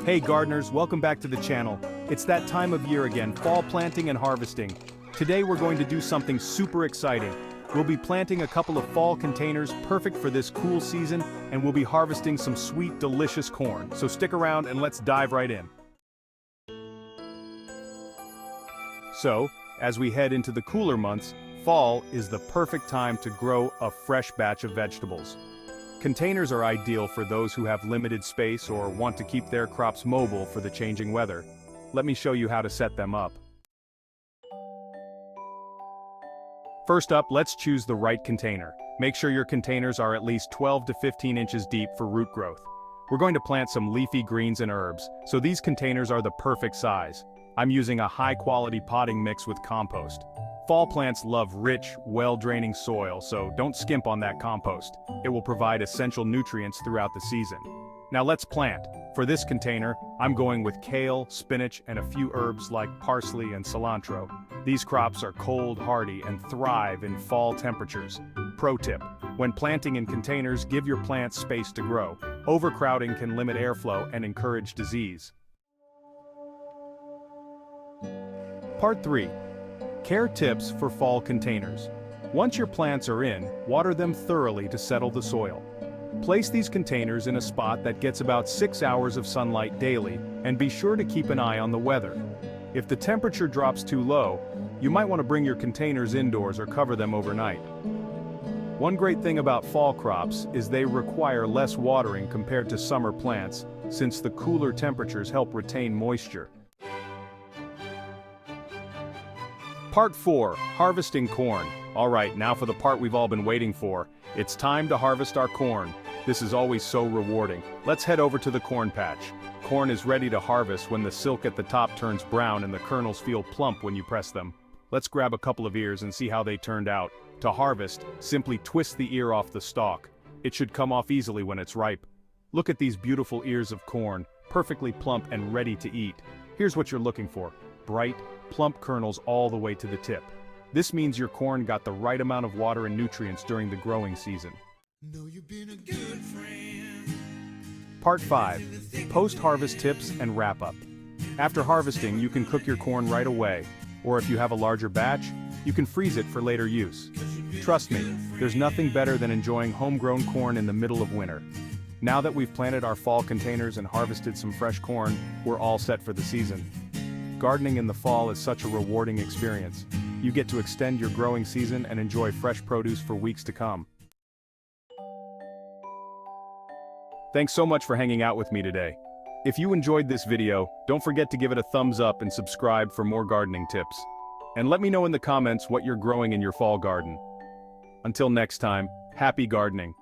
Hey gardeners, welcome back to the channel. It's that time of year again, fall planting and harvesting. Today we're going to do something super exciting. We'll be planting a couple of fall containers perfect for this cool season, and we'll be harvesting some sweet, delicious corn. So stick around and let's dive right in. So, as we head into the cooler months, fall is the perfect time to grow a fresh batch of vegetables. Containers are ideal for those who have limited space or want to keep their crops mobile for the changing weather. Let me show you how to set them up. First up, let's choose the right container. Make sure your containers are at least 12 to 15 inches deep for root growth. We're going to plant some leafy greens and herbs, so these containers are the perfect size. I'm using a high-quality potting mix with compost. Fall plants love rich, well-draining soil, so don't skimp on that compost. It will provide essential nutrients throughout the season. Now let's plant. For this container, I'm going with kale, spinach, and a few herbs like parsley and cilantro. These crops are cold hardy and thrive in fall temperatures. Pro tip: when planting in containers, give your plants space to grow. Overcrowding can limit airflow and encourage disease. Part 3. Care tips for fall containers. Once your plants are in, water them thoroughly to settle the soil. Place these containers in a spot that gets about 6 hours of sunlight daily, and be sure to keep an eye on the weather. If the temperature drops too low, you might want to bring your containers indoors or cover them overnight. One great thing about fall crops is they require less watering compared to summer plants, since the cooler temperatures help retain moisture. Part 4. Harvesting corn. Alright, now for the part we've all been waiting for. It's time to harvest our corn. This is always so rewarding. Let's head over to the corn patch. Corn is ready to harvest when the silk at the top turns brown and the kernels feel plump when you press them. Let's grab a couple of ears and see how they turned out. To harvest, simply twist the ear off the stalk. It should come off easily when it's ripe. Look at these beautiful ears of corn, perfectly plump and ready to eat. Here's what you're looking for: bright, plump kernels all the way to the tip. This means your corn got the right amount of water and nutrients during the growing season. Know you've been a good friend. Part 5. Post-harvest tips and wrap-up. After harvesting, you can cook your corn right away, or if you have a larger batch, you can freeze it for later use. Trust me, there's nothing better than enjoying homegrown corn in the middle of winter. Now that we've planted our fall containers and harvested some fresh corn, we're all set for the season. Gardening in the fall is such a rewarding experience. You get to extend your growing season and enjoy fresh produce for weeks to come. Thanks so much for hanging out with me today. If you enjoyed this video, don't forget to give it a thumbs up and subscribe for more gardening tips. And let me know in the comments what you're growing in your fall garden. Until next time, happy gardening.